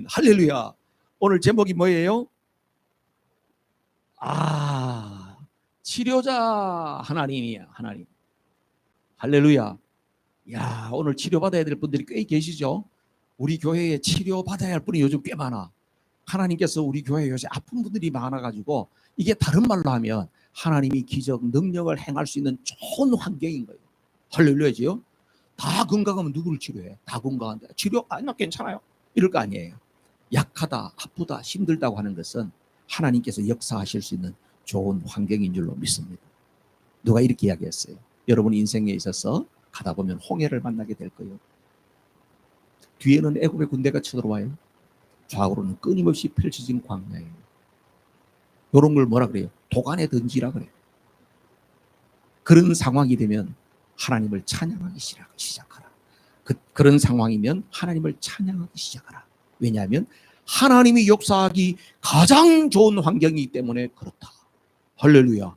할렐루야. 오늘 제목이 뭐예요? 치료자 하나님이야. 하나님. 할렐루야. 야, 오늘 치료받아야 될 분들이 꽤 계시죠? 우리 교회에 치료받아야 할 분이 요즘 꽤 많아. 하나님께서 우리 교회에 요새 아픈 분들이 많아가지고, 이게 다른 말로 하면 하나님이 기적, 능력을 행할 수 있는 좋은 환경인 거예요. 할렐루야지요? 다 건강하면 누구를 치료해? 다 건강한데 치료 나 괜찮아요 이럴 거 아니에요. 약하다, 아프다, 힘들다고 하는 것은 하나님께서 역사하실 수 있는 좋은 환경인 줄로 믿습니다. 누가 이렇게 이야기했어요. 여러분 인생에 있어서 가다 보면 홍해를 만나게 될 거예요. 뒤에는 애굽의 군대가 쳐들어와요. 좌우로는 끊임없이 펼쳐진 광야예요. 이런 걸 뭐라 그래요? 도간에 던지라 그래요. 그런 상황이 되면 하나님을 찬양하기 시작하라. 그런 상황이면 하나님을 찬양하기 시작하라. 왜냐하면 하나님이 역사하기 가장 좋은 환경이기 때문에 그렇다. 할렐루야.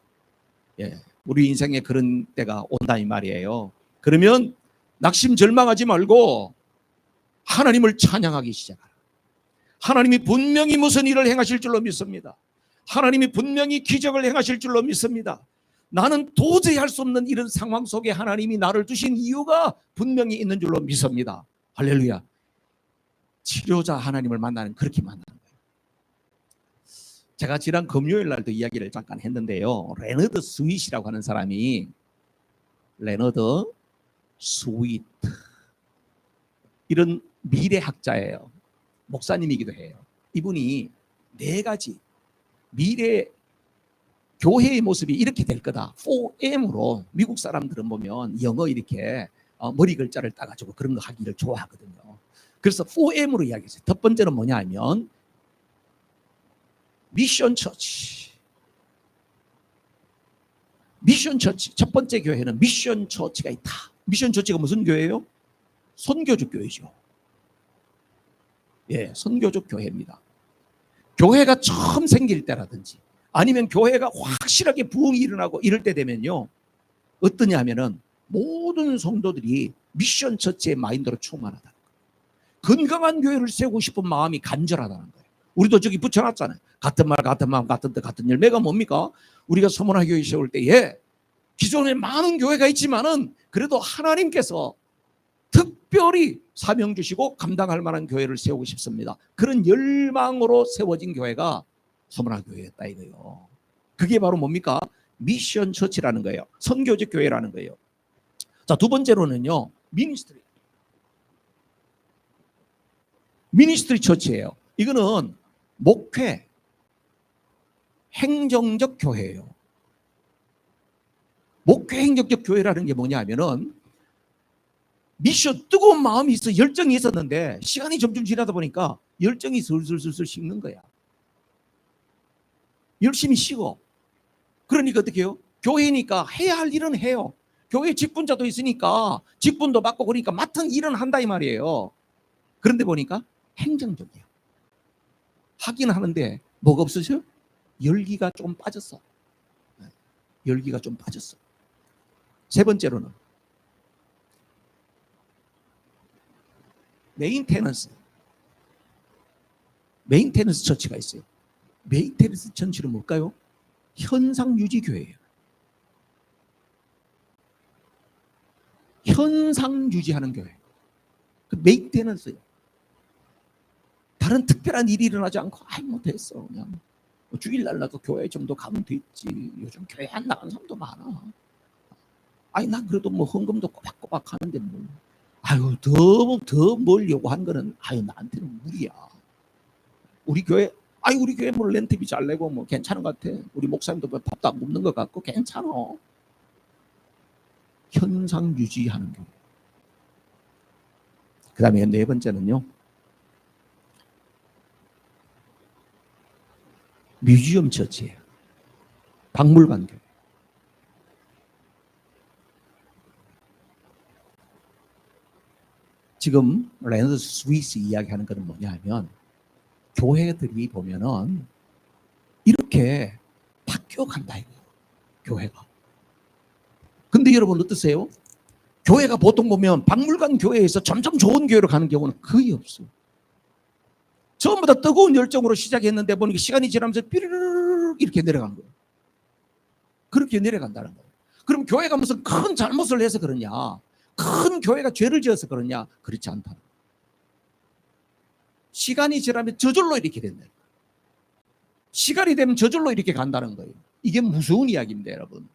예, 우리 인생에 그런 때가 온다 이 말이에요. 그러면 낙심 절망하지 말고 하나님을 찬양하기 시작하라. 하나님이 분명히 무슨 일을 행하실 줄로 믿습니다. 하나님이 분명히 기적을 행하실 줄로 믿습니다. 나는 도저히 할 수 없는 이런 상황 속에 하나님이 나를 두신 이유가 분명히 있는 줄로 믿습니다. 할렐루야. 치료자 하나님을 만나는, 그렇게 만나는 거예요. 제가 지난 금요일 날도 이야기를 잠깐 했는데요. 레너드 스윗이라고 하는 사람이, 레너드 스윗, 이런 미래학자예요. 목사님이기도 해요. 이분이 4가지 미래 교회의 모습이 이렇게 될 거다, 4M으로, 미국 사람들은 보면 영어 이렇게 머리 글자를 따가지고 그런 거 하기를 좋아하거든요. 그래서 4M으로 이야기했어요. 첫 번째는 뭐냐 하면 미션 처치. 미션 처치. 첫 번째 교회는 미션 처치가 있다. 미션 처치가 무슨 교회예요? 선교적 교회죠. 예, 선교적 교회입니다. 교회가 처음 생길 때라든지 아니면 교회가 확실하게 부흥이 일어나고 이럴 때 되면요, 어떠냐 하면은 모든 성도들이 미션 처치의 마인드로 충만하다. 건강한 교회를 세우고 싶은 마음이 간절하다는 거예요. 우리도 저기 붙여놨잖아요. 같은 말, 같은 마음, 같은 뜻, 같은 열매가 뭡니까? 우리가 서문화 교회 세울 때에 기존에 많은 교회가 있지만은 그래도 하나님께서 특별히 사명 주시고 감당할 만한 교회를 세우고 싶습니다. 그런 열망으로 세워진 교회가 서문화 교회였다 이거예요. 그게 바로 뭡니까? 미션 처치라는 거예요. 선교적 교회라는 거예요. 자, 두 번째로는요, 미니스트리 처치예요. 이거는 목회, 행정적 교회예요. 목회 행정적 교회라는 게 뭐냐 하면은 미션, 뜨거운 마음이 있어, 열정이 있었는데 시간이 점점 지나다 보니까 열정이 슬슬 식는 거야. 열심히 식어. 그러니까 어떻게 해요? 교회니까 해야 할 일은 해요. 교회 직분자도 있으니까 직분도 받고, 그러니까 맡은 일은 한다 이 말이에요. 그런데 보니까 행정적이야. 하긴 하는데 뭐가 없으셔? 열기가 좀 빠졌어. 열기가 좀 빠졌어. 세 번째로는 메인테넌스 처치가 있어요. 메인테넌스 처치는 뭘까요? 현상 유지 교회예요. 현상 유지하는 교회. 그 메인테넌스예요. 다른 특별한 일이 일어나지 않고 못했어. 그냥 주일날 나도 교회 정도 가면 됐지. 요즘 교회 안 나가는 사람도 많아. 난 그래도 뭐 헌금도 꼬박꼬박 하는데 뭐. 더 뭘 요구한 거는 나한테는 무리야. 우리 교회 뭐 렌트비 잘 내고 뭐 괜찮은 것 같아. 우리 목사님도 뭐 밥도 안 굶는 것 같고 괜찮아. 현상 유지하는 교회. 그 다음에 4번째는요, 뮤지엄 처치예요. 박물관 교회. 지금 레너드 스위스 이야기하는 것은 뭐냐 하면, 교회들이 보면은 이렇게 바뀌어간다 이거예요. 교회가. 근데 여러분 어떠세요? 교회가 보통 보면 박물관 교회에서 점점 좋은 교회로 가는 경우는 거의 없어요. 전부 다 뜨거운 열정으로 시작했는데 보니까 시간이 지나면서 삐르르 이렇게 내려간 거예요. 그렇게 내려간다는 거예요. 그럼 교회가 무슨 큰 잘못을 해서 그러냐? 큰 교회가 죄를 지어서 그러냐? 그렇지 않다. 시간이 지나면 저절로 이렇게 된다. 시간이 되면 저절로 이렇게 간다는 거예요. 이게 무서운 이야기입니다, 여러분.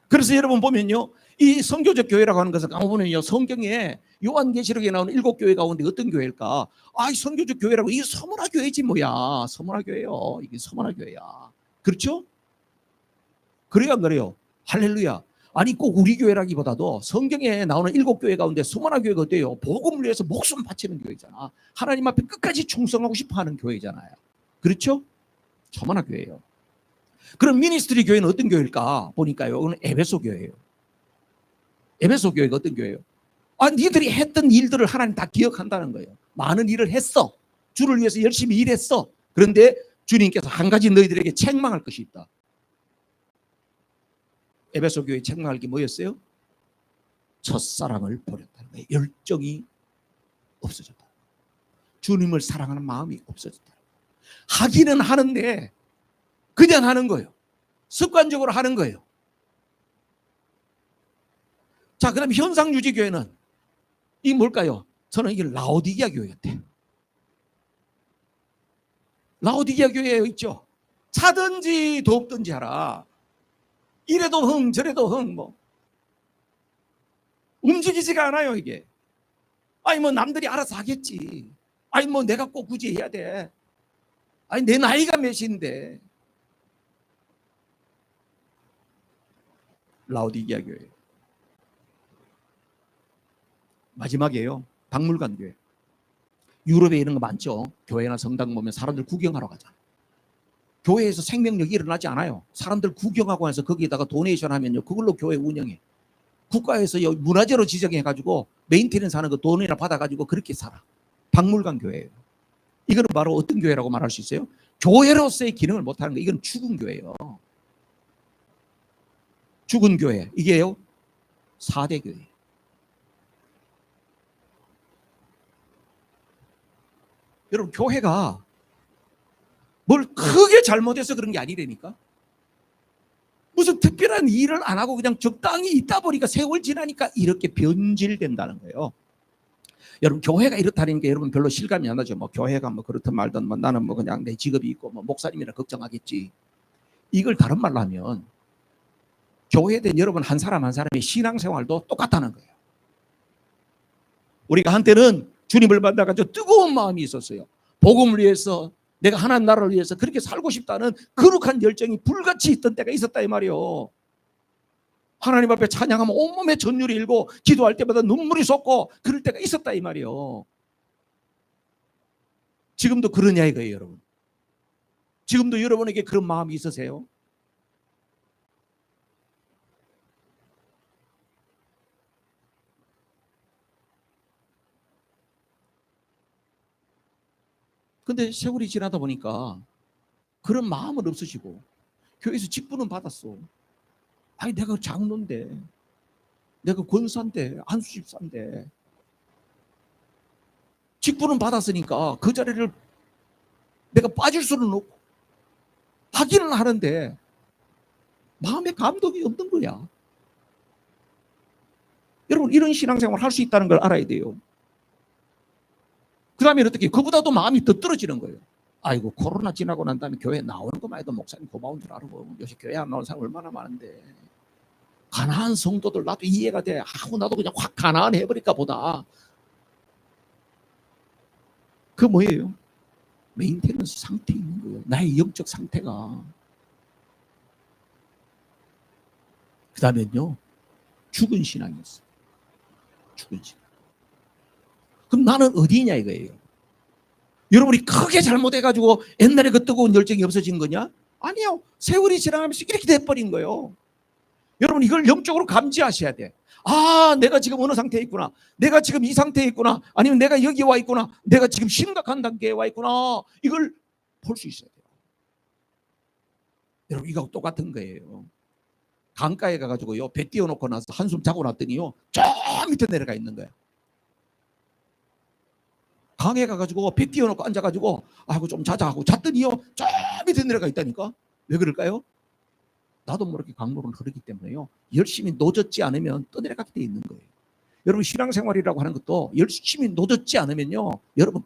그래서 여러분 보면요, 이 선교적 교회라고 하는 것을 보면요, 성경에 요한계시록에 나오는 7교회 가운데 어떤 교회일까? 아, 이 선교적 교회라고, 이게 서문화 교회지 뭐야? 서문화 교회요. 이게 서문화 교회야. 그렇죠? 그래요, 안 그래요? 할렐루야. 아니 꼭 우리 교회라기보다도 성경에 나오는 7교회 가운데 서문화 교회가 어때요? 복음을 위해서 목숨 바치는 교회잖아. 하나님 앞에 끝까지 충성하고 싶어하는 교회잖아요. 그렇죠? 서문화 교회예요. 그럼 미니스트리 교회는 어떤 교회일까? 보니까요, 이거는 에베소 교회예요. 에베소 교회가 어떤 교회예요? 아, 니들이 했던 일들을 하나님 다 기억한다는 거예요. 많은 일을 했어. 주를 위해서 열심히 일했어. 그런데 주님께서 한 가지 너희들에게 책망할 것이 있다. 에베소 교회 책망할 게 뭐였어요? 첫사랑을 버렸다는 거예요. 열정이 없어졌다. 주님을 사랑하는 마음이 없어졌다. 하기는 하는데 그냥 하는 거예요. 습관적으로 하는 거예요. 자, 그다음 현상유지 교회는 이 뭘까요? 저는 이게 라오디게아 교회 같아. 라오디게아 교회에 있죠. 차든지 돕든지 하라. 이래도 흥 저래도 흥 뭐 움직이지가 않아요 이게. 아니 뭐 남들이 알아서 하겠지. 아니 뭐 내가 꼭 굳이 해야 돼. 아니 내 나이가 몇인데. 라오디게아 교회. 마지막이에요. 박물관 교회. 유럽에 이런 거 많죠. 교회나 성당 보면 사람들 구경하러 가잖아. 교회에서 생명력이 일어나지 않아요. 사람들 구경하고 해서 거기에다가 도네이션 하면요, 그걸로 교회 운영해. 국가에서 문화재로 지정해가지고 메인테넌스 하는 거 돈이나 받아가지고 그렇게 살아. 박물관 교회예요. 이거는 바로 어떤 교회라고 말할 수 있어요? 교회로서의 기능을 못하는 거. 이건 죽은 교회예요. 죽은 교회. 이게요 4대 교회. 여러분 교회가 뭘 크게 잘못해서 그런 게 아니라니까. 무슨 특별한 일을 안 하고 그냥 적당히 있다 보니까 세월 지나니까 이렇게 변질된다는 거예요. 여러분 교회가 이렇다는 게 여러분 별로 실감이 안 나죠. 뭐 교회가 뭐 그렇든 말든 뭐 나는 뭐 그냥 내 직업이 있고 뭐 목사님이라 걱정하겠지. 이걸 다른 말로 하면 교회에 대한 여러분 한 사람 한 사람의 신앙생활도 똑같다는 거예요. 우리가 한때는 주님을 만나가지고 뜨거운 마음이 있었어요. 복음을 위해서 내가 하나님 나라를 위해서 그렇게 살고 싶다는 거룩한 열정이 불같이 있던 때가 있었다 이 말이요. 하나님 앞에 찬양하면 온몸에 전율이 일고 기도할 때마다 눈물이 솟고 그럴 때가 있었다 이 말이요. 지금도 그러냐 이거예요 여러분. 지금도 여러분에게 그런 마음이 있으세요? 근데 세월이 지나다 보니까 그런 마음은 없으시고 교회에서 직분은 받았어. 아니 내가 장로인데 내가 권사인데 안수집사인데 직분은 받았으니까 그 자리를 내가 빠질 수는 없고 하기는 하는데 마음의 감동이 없는 거야. 여러분 이런 신앙생활을 할 수 있다는 걸 알아야 돼요. 그 다음에 어떻게 그보다도 마음이 더 떨어지는 거예요. 아이고 코로나 지나고 난 다음에 교회 나오는 것만 해도 목사님 고마운 줄 알고 요새 교회 안 나오는 사람 얼마나 많은데 가난한 성도들 나도 이해가 돼. 아우 나도 그냥 확 가난한 해버릴까 보다. 그 뭐예요? 메인테넌스 상태에 있는 거예요. 나의 영적 상태가. 그 다음에는요 죽은 신앙이었어요. 죽은 신앙. 그럼 나는 어디냐 이거예요. 여러분이 크게 잘못해가지고 옛날에 그 뜨거운 열정이 없어진 거냐? 아니요. 세월이 지나가면서 이렇게 돼버린 거예요. 여러분 이걸 영적으로 감지하셔야 돼. 아 내가 지금 어느 상태에 있구나. 내가 지금 이 상태에 있구나. 아니면 내가 여기 와 있구나. 내가 지금 심각한 단계에 와 있구나. 이걸 볼 수 있어야 돼요. 여러분 이거 똑같은 거예요. 강가에 가가지고요 배 띄워놓고 나서 한숨 자고 났더니요 저 밑에 내려가 있는 거예요. 강에 가가지고 배 띄워놓고 앉아가지고 아이고 좀 자자 하고 잤더니요 저 밑에 내려가 있다니까. 왜 그럴까요? 나도 모르게 강물은 흐르기 때문에요. 열심히 노젓지 않으면 떠내려가게 돼 있는 거예요. 여러분 신앙생활이라고 하는 것도 열심히 노젓지 않으면요 여러분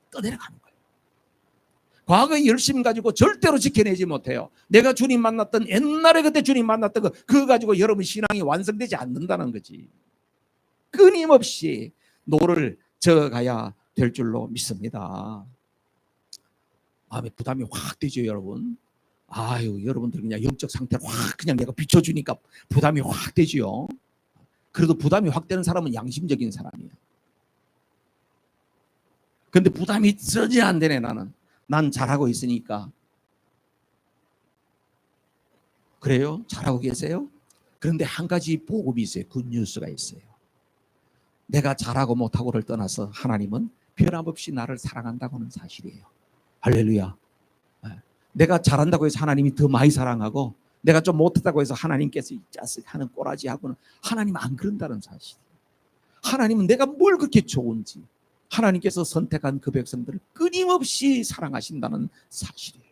떠내려가는 거예요. 과거의 열심 가지고 절대로 지켜내지 못해요. 내가 주님 만났던 옛날에 그때 주님 만났던 그거 가지고 여러분 신앙이 완성되지 않는다는 거지. 끊임없이 노를 저어가야 될 줄로 믿습니다. 마음에 부담이 확 되죠, 여러분. 아유, 여러분들 그냥 영적 상태를 확 그냥 내가 비춰주니까 부담이 확 되지요. 그래도 부담이 확 되는 사람은 양심적인 사람이에요. 근데 부담이 전혀 안 되네, 나는. 난 잘하고 있으니까. 그래요? 잘하고 계세요? 그런데 한 가지 복음이 있어요. 굿뉴스가 있어요. 내가 잘하고 못하고를 떠나서 하나님은 변함없이 나를 사랑한다고 하는 사실이에요. 할렐루야. 내가 잘한다고 해서 하나님이 더 많이 사랑하고 내가 좀 못했다고 해서 하나님께서 이 자식 하는 꼬라지하고는 하나님 안 그런다는 사실이에요. 하나님은 내가 뭘 그렇게 좋은지 하나님께서 선택한 그 백성들을 끊임없이 사랑하신다는 사실이에요.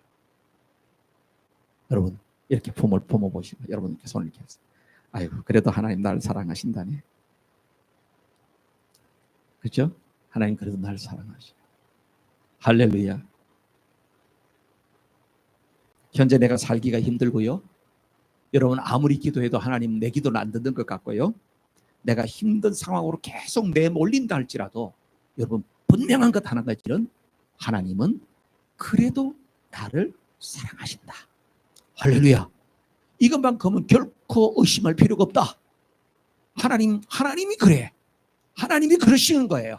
여러분 이렇게 품어보시고 여러분 이렇게 손을 이렇게 해서 아이고 그래도 하나님 나를 사랑하신다네. 그렇죠? 하나님 그래도 나를 사랑하셔. 할렐루야. 현재 내가 살기가 힘들고요. 여러분 아무리 기도해도 하나님 내 기도는 안 듣는 것 같고요. 내가 힘든 상황으로 계속 내몰린다 할지라도 여러분 분명한 것 하나가 있지는 하나님은 그래도 나를 사랑하신다. 할렐루야. 이것만큼은 결코 의심할 필요가 없다. 하나님이 그래. 하나님이 그러시는 거예요.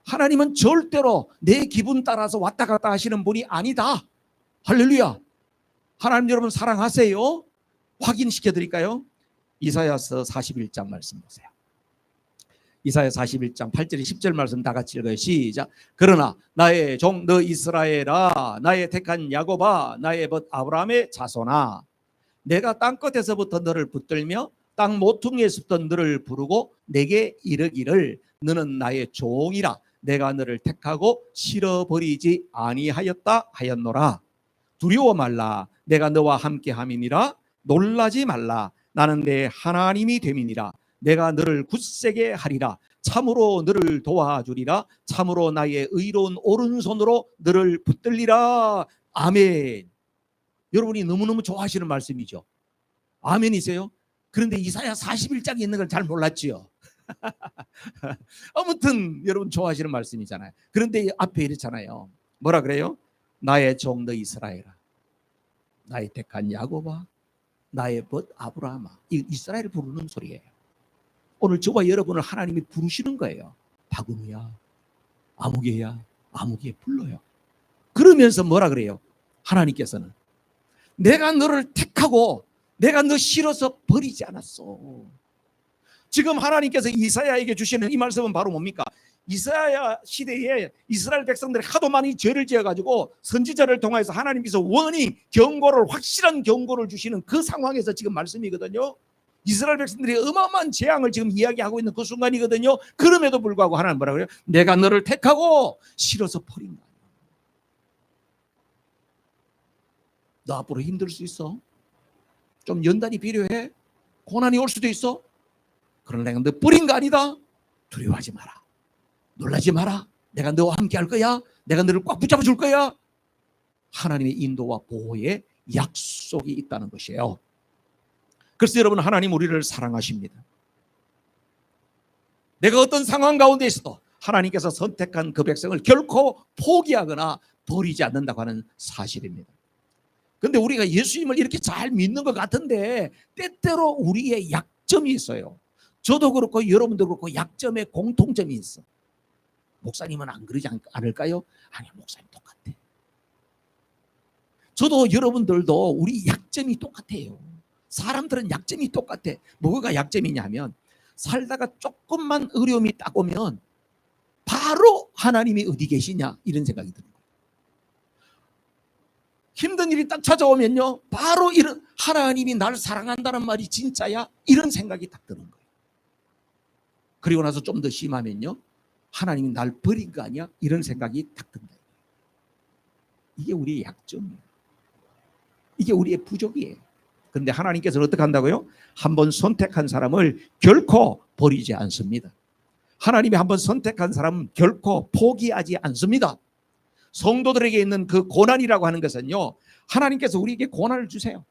하나님은 절대로 내 기분 따라서 왔다 갔다 하시는 분이 아니다. 할렐루야. 하나님 여러분 사랑하세요? 확인시켜 드릴까요? 이사야서 41장 말씀 보세요. 이사야 41장 8절 10절 말씀 다 같이 읽어요. 시작. 그러나 나의 종 너 이스라엘아 나의 택한 야곱아 나의 벗 아브라함의 자손아 내가 땅끝에서부터 너를 붙들며 땅 모퉁이에서부터 너를 부르고 내게 이르기를 너는 나의 종이라 내가 너를 택하고 실어버리지 아니하였다 하였노라. 두려워 말라 내가 너와 함께함이니라. 놀라지 말라 나는 내 하나님이 됨이니라. 내가 너를 굳세게 하리라. 참으로 너를 도와주리라. 참으로 나의 의로운 오른손으로 너를 붙들리라. 아멘. 여러분이 너무너무 좋아하시는 말씀이죠. 아멘이세요? 그런데 이사야 41장에 있는 걸 잘 몰랐지요. 아무튼 여러분 좋아하시는 말씀이잖아요. 그런데 앞에 이렇잖아요. 뭐라 그래요? 나의 종 너 이스라엘아 나의 택한 야곱아 나의 벗 아브라함아. 이스라엘을 부르는 소리예요. 오늘 저와 여러분을 하나님이 부르시는 거예요. 바구니야 아무개야 아무개 불러요. 그러면서 뭐라 그래요? 하나님께서는 내가 너를 택하고 내가 너 실어서 버리지 않았어. 지금 하나님께서 이사야에게 주시는 이 말씀은 바로 뭡니까? 이사야 시대에 이스라엘 백성들이 하도 많이 죄를 지어가지고 선지자를 통해서 하나님께서 원이 경고를 확실한 경고를 주시는 그 상황에서 지금 말씀이거든요. 이스라엘 백성들이 어마어마한 재앙을 지금 이야기하고 있는 그 순간이거든요. 그럼에도 불구하고 하나님 뭐라 그래요? 내가 너를 택하고 실어서 버린 거야. 너 앞으로 힘들 수 있어? 좀 연단이 필요해? 고난이 올 수도 있어? 그러나 내가 너 버린 거 아니다. 두려워하지 마라. 놀라지 마라. 내가 너와 함께 할 거야. 내가 너를 꽉 붙잡아 줄 거야. 하나님의 인도와 보호의 약속이 있다는 것이에요. 그래서 여러분 하나님 우리를 사랑하십니다. 내가 어떤 상황 가운데 있어도 하나님께서 선택한 그 백성을 결코 포기하거나 버리지 않는다고 하는 사실입니다. 그런데 우리가 예수님을 이렇게 잘 믿는 것 같은데 때때로 우리의 약점이 있어요. 저도 그렇고 여러분도 그렇고 약점에 공통점이 있어. 목사님은 안 그러지 않을까요? 아니 목사님 똑같아. 저도 여러분들도 우리 약점이 똑같아요. 사람들은 약점이 똑같아. 뭐가 약점이냐면 살다가 조금만 어려움이 딱 오면 바로 하나님이 어디 계시냐 이런 생각이 드는 거예요. 힘든 일이 딱 찾아오면요 바로 이런 하나님이 나를 사랑한다는 말이 진짜야? 이런 생각이 딱 드는 거예요. 그리고 나서 좀 더 심하면요 하나님이 날 버린 거 아니야? 이런 생각이 딱 든다. 이게 우리의 약점이에요. 이게 우리의 부족이에요. 그런데 하나님께서는 어떻게 한다고요? 한번 선택한 사람을 결코 버리지 않습니다. 하나님이 한번 선택한 사람은 결코 포기하지 않습니다. 성도들에게 있는 그 고난이라고 하는 것은요, 하나님께서 우리에게 고난을 주세요.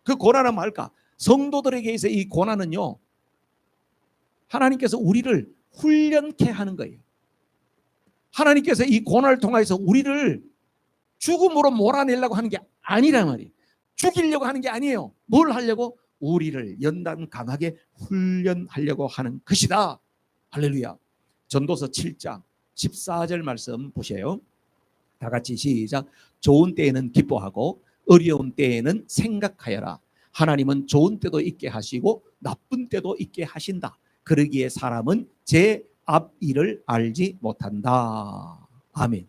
그 고난은 뭘까? 성도들에게 있어 이 고난은요, 하나님께서 우리를 훈련케 하는 거예요. 하나님께서 이 고난을 통해서 우리를 죽음으로 몰아내려고 하는 게 아니란 말이에요. 죽이려고 하는 게 아니에요. 뭘 하려고? 우리를 연단 강하게 훈련하려고 하는 것이다. 할렐루야. 전도서 7장 14절 말씀 보세요. 다 같이 시작. 좋은 때에는 기뻐하고 어려운 때에는 생각하여라. 하나님은 좋은 때도 있게 하시고 나쁜 때도 있게 하신다. 그러기에 사람은 제 앞일을 알지 못한다. 아멘.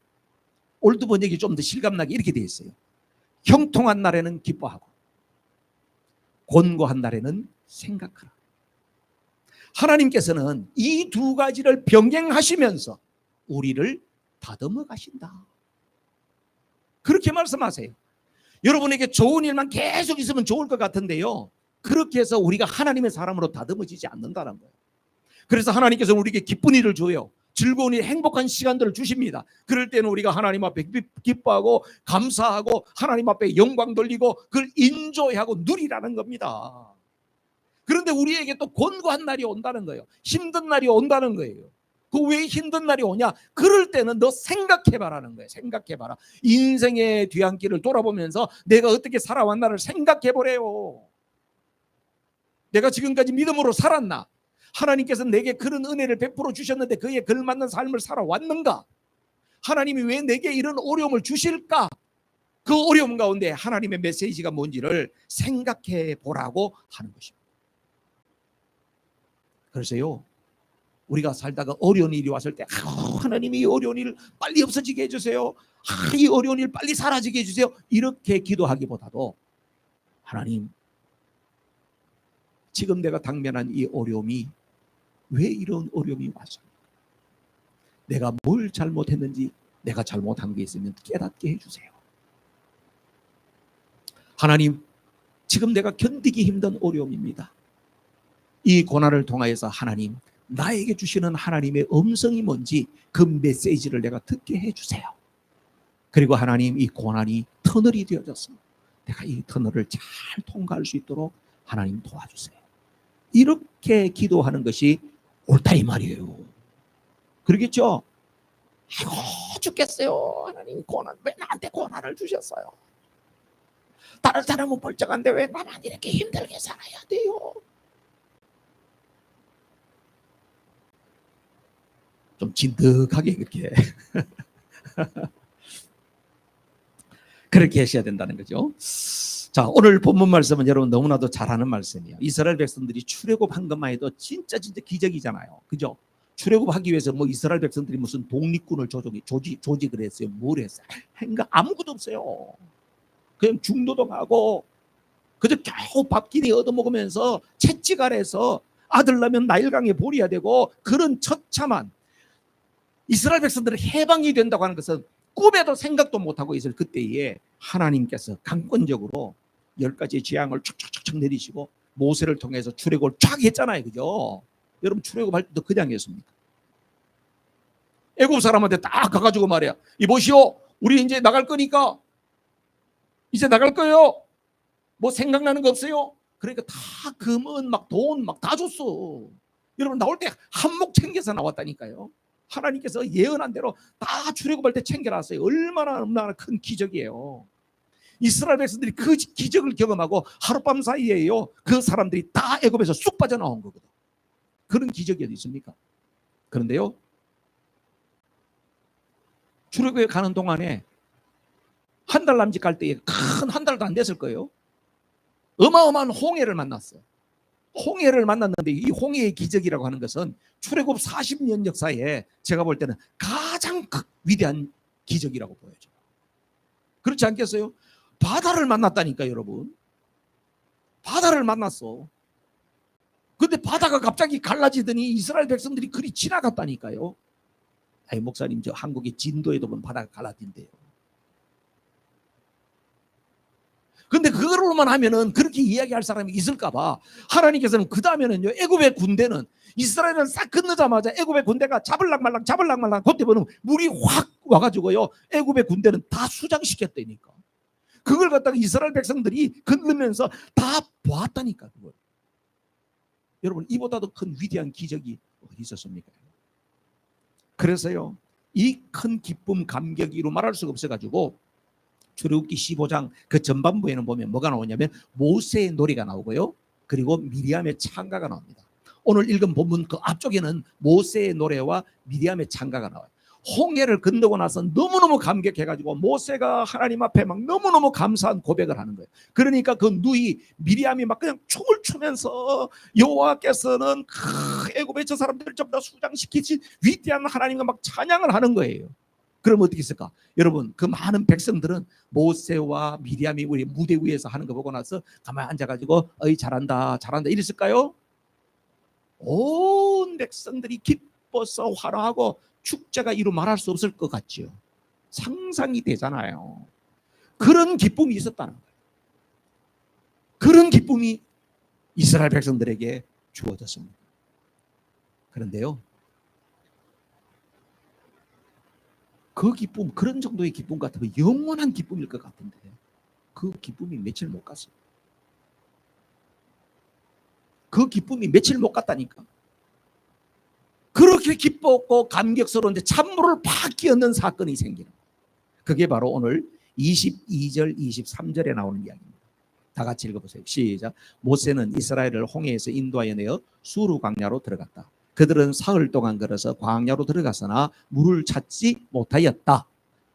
올드 번역이 좀 더 실감나게 이렇게 되어 있어요. 형통한 날에는 기뻐하고 곤고한 날에는 생각하라. 하나님께서는 이 두 가지를 병행하시면서 우리를 다듬어 가신다. 그렇게 말씀하세요. 여러분에게 좋은 일만 계속 있으면 좋을 것 같은데요, 그렇게 해서 우리가 하나님의 사람으로 다듬어지지 않는다는 거예요. 그래서 하나님께서 우리에게 기쁜 일을 줘요. 즐거운 일, 행복한 시간들을 주십니다. 그럴 때는 우리가 하나님 앞에 기뻐하고 감사하고 하나님 앞에 영광 돌리고 그걸 인조하고 누리라는 겁니다. 그런데 우리에게 또 곤고한 날이 온다는 거예요. 힘든 날이 온다는 거예요. 그 왜 힘든 날이 오냐? 그럴 때는 너 생각해봐라는 거예요. 생각해봐라. 인생의 뒤안길을 돌아보면서 내가 어떻게 살아왔나를 생각해보래요. 내가 지금까지 믿음으로 살았나? 하나님께서 내게 그런 은혜를 베풀어 주셨는데 그에 걸맞는 삶을 살아왔는가? 하나님이 왜 내게 이런 어려움을 주실까? 그 어려움 가운데 하나님의 메시지가 뭔지를 생각해 보라고 하는 것입니다. 그래서요, 우리가 살다가 어려운 일이 왔을 때 하나님이 이 어려운 일을 빨리 없어지게 해주세요. 이 어려운 일 빨리 사라지게 해주세요. 이렇게 기도하기보다도 하나님, 지금 내가 당면한 이 어려움이 왜 이런 어려움이 왔습니까? 내가 뭘 잘못했는지, 내가 잘못한 게 있으면 깨닫게 해주세요. 하나님, 지금 내가 견디기 힘든 어려움입니다. 이 고난을 통하여서 하나님, 나에게 주시는 하나님의 음성이 뭔지 그 메시지를 내가 듣게 해주세요. 그리고 하나님, 이 고난이 터널이 되어졌습니다. 내가 이 터널을 잘 통과할 수 있도록 하나님 도와주세요. 이렇게 기도하는 것이 옳다 이 말이에요. 그러겠죠? 아이고 죽겠어요. 하나님, 고난, 왜 나한테 고난을 주셨어요? 다른 사람은 멀쩡한데 왜 나만 이렇게 힘들게 살아야 돼요? 좀 진득하게 그렇게 하셔야 된다는 거죠. 자, 오늘 본문 말씀은 여러분 너무나도 잘 아는 말씀이에요. 이스라엘 백성들이 출애굽한 것만 해도 진짜 기적이잖아요. 그죠? 출애굽하기 위해서 뭐 이스라엘 백성들이 무슨 독립군을 조직을 했어요. 뭘 했어요? 그러니까 아무것도 없어요. 그냥 중노동하고 그저 겨우 밥끼리 얻어먹으면서 채찍 아래서 아들 나면 나일강에 보리야 되고 그런 처참한 이스라엘 백성들은 해방이 된다고 하는 것은 꿈에도 생각도 못하고 있을 그때에 하나님께서 강권적으로 10가지의 재앙을 촉촉촉 내리시고 모세를 통해서 출애굽을 쫙 했잖아요. 그죠? 여러분 출애굽할 때도 그냥 했습니까? 애굽 사람한테 딱 가가지고 말이야. 이보시오, 우리 이제 나갈 거니까 이제 나갈 거예요. 뭐 생각나는 거 없어요? 그러니까 다 금은 막 돈 막 다 줬어. 여러분 나올 때 한몫 챙겨서 나왔다니까요. 하나님께서 예언한 대로 다 출애굽할 때 챙겨놨어요. 얼마나 큰 기적이에요. 이스라엘 백성들이 그 기적을 경험하고 하룻밤 사이에요, 그 사람들이 다 애굽에서 쑥 빠져나온 거거든. 그런 기적이 어디 있습니까? 그런데요, 출애굽에 가는 동안에 한 달 남짓 갈 때에 큰 한 달도 안 됐을 거예요. 어마어마한 홍해를 만났어요. 홍해를 만났는데 이 홍해의 기적이라고 하는 것은 출애굽 40년 역사에 제가 볼 때는 가장 위대한 기적이라고 보여져요. 그렇지 않겠어요? 바다를 만났다니까 여러분. 바다를 만났어. 근데 바다가 갑자기 갈라지더니 이스라엘 백성들이 그리 지나갔다니까요. 아이 목사님 저 한국의 진도에도 보면 바다가 갈라진대요. 근데 그거로만 하면은 그렇게 이야기할 사람이 있을까봐 하나님께서는 그 다음에는요, 애굽의 군대는 이스라엘은 싹 건너자마자 애굽의 군대가 잡을락 말락 그때 보면 물이 확 와가지고요, 애굽의 군대는 다 수장시켰다니까. 그걸 갖다가 이스라엘 백성들이 건너면서 다 보았다니까. 그걸. 여러분, 이보다도 큰 위대한 기적이 어디 있었습니까? 그래서요, 이 큰 기쁨 감격이로 말할 수가 없어가지고 출애굽기 15장 그 전반부에는 보면 뭐가 나오냐면 모세의 노래가 나오고요, 그리고 미리암의 찬가가 나옵니다. 오늘 읽은 본문 그 앞쪽에는 모세의 노래와 미리암의 찬가가 나와요. 홍해를 건너고 나서 너무너무 감격해가지고 모세가 하나님 앞에 막 너무너무 감사한 고백을 하는 거예요. 그러니까 그 누이 미리암이 막 그냥 춤을 추면서 여호와께서는 애굽의 저 사람들을 전부 다 수장시키신 위대한 하나님과 막 찬양을 하는 거예요. 그럼 어떻게 했을까? 여러분, 그 많은 백성들은 모세와 미리암이 우리 무대 위에서 하는 거 보고 나서 가만히 앉아가지고 어이 잘한다 잘한다 이랬을까요? 온 백성들이 기뻐서 환호하고 축제가 이루 말할 수 없을 것 같죠. 상상이 되잖아요. 그런 기쁨이 있었다는 거예요. 그런 기쁨이 이스라엘 백성들에게 주어졌습니다. 그런데요, 그 기쁨, 그런 정도의 기쁨 같으면 영원한 기쁨일 것 같은데 그 기쁨이 며칠 못 갔어요. 그 기쁨이 며칠 못 갔다니까. 그렇게 기뻤고 감격스러운데 찬물을 팍 끼얹는 사건이 생기는 거예요. 그게 바로 오늘 22절 23절에 나오는 이야기입니다. 다 같이 읽어보세요. 시작. 모세는 이스라엘을 홍해에서 인도하여 내어 수르 광야로 들어갔다. 그들은 사흘 동안 걸어서 광야로 들어갔으나 물을 찾지 못하였다.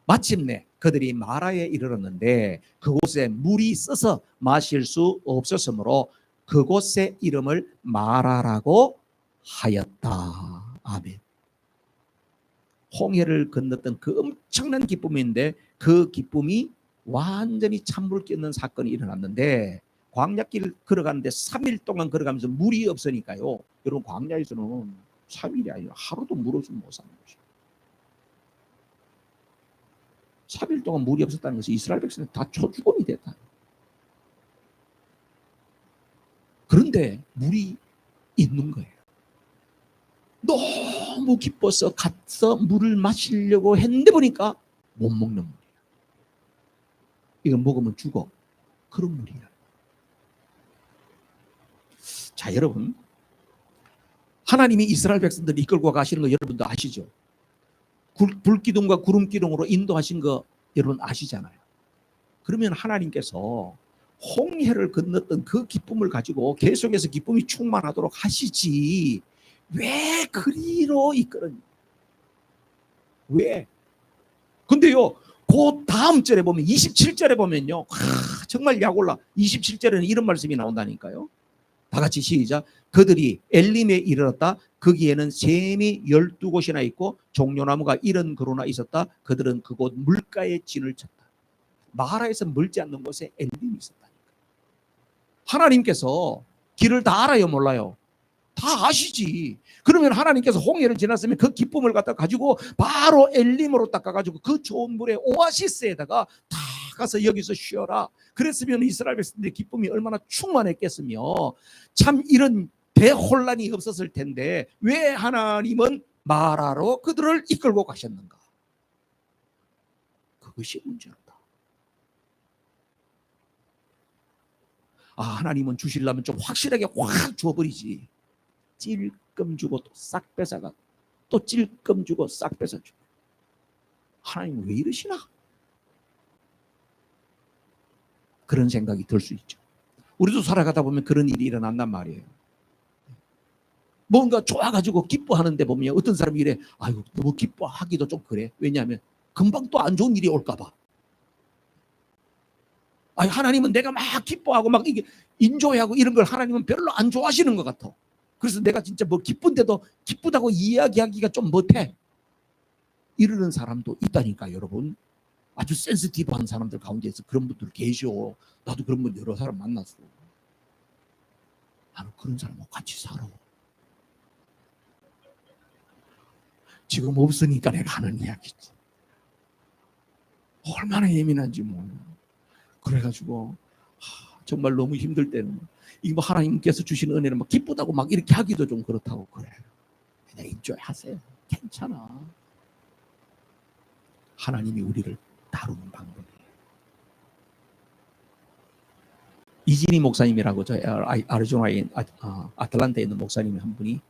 마침내 그들이 마라에 이르렀는데 그곳에 물이 써서 마실 수 없었으므로 그곳의 이름을 마라라고 하였다. 아멘. 홍해를 건넜던 그 엄청난 기쁨인데 그 기쁨이 완전히 찬물 끼얹는 사건이 일어났는데 광야길 걸어가는데 3일 동안 걸어가면서 물이 없으니까요. 여러분, 광야에서는 3일이 아니라 하루도 물 없으면 못 사는 거죠. 3일 동안 물이 없었다는 것이 이스라엘 백성이 다 초죽음이 됐다. 그런데 물이 있는 거예요. 너무 기뻐서 가서 물을 마시려고 했는데 보니까 못 먹는 물이에요. 이거 먹으면 죽어. 그런 물이야. 자, 여러분, 하나님이 이스라엘 백성들을 이끌고 가시는 거 여러분도 아시죠? 불기둥과 구름기둥으로 인도하신 거 여러분 아시잖아요. 그러면 하나님께서 홍해를 건넜던 그 기쁨을 가지고 계속해서 기쁨이 충만하도록 하시지 왜 그리로 이끌었냐? 왜? 근데요, 그 다음 절에 보면 27절에 보면요, 정말 약올라. 27절에는 이런 말씀이 나온다니까요. 다 같이 시작. 그들이 엘림에 이르렀다. 거기에는 샘이 12곳이나 있고 종려나무가 70그루나 있었다. 그들은 그곳 물가에 진을 쳤다. 마라에서 멀지 않는 곳에 엘림이 있었다니까. 하나님께서 길을 다 알아요, 몰라요? 다 아시지. 그러면 하나님께서 홍해를 지났으면 그 기쁨을 갖다 가지고 바로 엘림으로 딱 가가지고 그 좋은 물에 오아시스에다가 다 가서 여기서 쉬어라. 그랬으면 이스라엘 백성들의 기쁨이 얼마나 충만했겠으며 참 이런 대혼란이 없었을 텐데 왜 하나님은 마라로 그들을 이끌고 가셨는가? 그것이 문제다. 아, 하나님은 주시려면 좀 확실하게 확 줘버리지. 찔끔 주고 또 싹 뺏어가, 또 찔끔 주고 싹 뺏어주고. 하나님 왜 이러시나? 그런 생각이 들 수 있죠. 우리도 살아가다 보면 그런 일이 일어난단 말이에요. 뭔가 좋아가지고 기뻐하는데 보면 어떤 사람이 이래, 아유 너무 기뻐하기도 좀 그래. 왜냐하면 금방 또 안 좋은 일이 올까봐. 아니, 하나님은 내가 막 기뻐하고 막 이게 인조하고 이런 걸 하나님은 별로 안 좋아하시는 것 같아. 그래서 내가 진짜 뭐 기쁜데도 기쁘다고 이야기하기가 좀 못해. 이러는 사람도 있다니까, 여러분. 아주 센시티브한 사람들 가운데서 그런 분들 계셔. 나도 그런 분 여러 사람 만났어. 나는 그런 사람하고 같이 살아. 지금 없으니까 내가 하는 이야기지. 얼마나 예민한지 몰라. 그래가지고 정말 너무 힘들 때는 이거 뭐 하나님께서 주신 은혜는 막 기쁘다고 막 이렇게 하기도 좀 그렇다고 그래. 그냥 인조해 하세요. 괜찮아. 하나님이 우리를 다루는 방법이에요. 이진희 목사님이라고 저 아리조나에 아틀란타에 있는 목사님 한 분이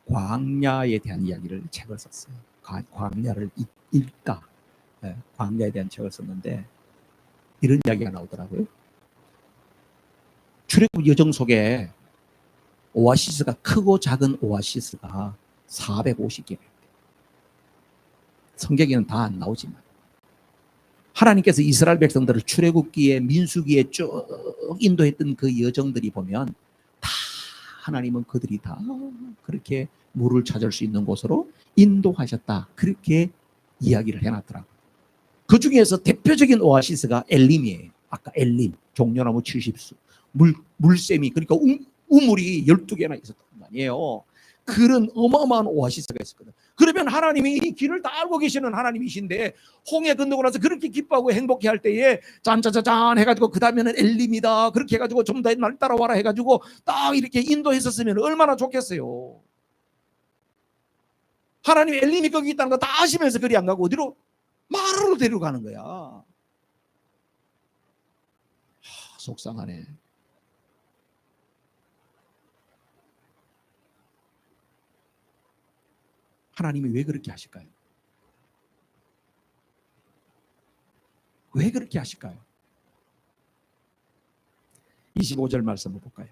광야에 대한 이야기를 책을 썼어요. 광야를 읽다. 네, 광야에 대한 책을 썼는데 이런 이야기가 나오더라고요. 출애굽 여정 속에 오아시스가 크고 작은 오아시스가 450개가 있대요. 성경에는 다 안 나오지만 하나님께서 이스라엘 백성들을 출애굽기에 민수기에 쭉 인도했던 그 여정들이 보면 다 하나님은 그들이 다 그렇게 물을 찾을 수 있는 곳으로 인도하셨다. 그렇게 이야기를 해놨더라고요. 그 중에서 대표적인 오아시스가 엘림이에요. 아까 엘림, 종려나무 70수. 물샘이, 그러니까 우물이 12개나 있었단 말이에요. 그런 어마어마한 오아시스가 있었거든. 그러면 하나님이 이 길을 다 알고 계시는 하나님이신데 홍해 건너고 나서 그렇게 기뻐하고 행복해 할 때에 짠짜자잔 해가지고 그 다음에는 엘림이다 그렇게 해가지고 좀 더 날 따라와라 해가지고 딱 이렇게 인도했었으면 얼마나 좋겠어요. 하나님이 엘림이 거기 있다는 거 다 아시면서 그리 안 가고 어디로? 마라로 데려가는 거야. 속상하네. 하나님이 왜 그렇게 하실까요? 왜 그렇게 하실까요? 25절 말씀을 볼까요?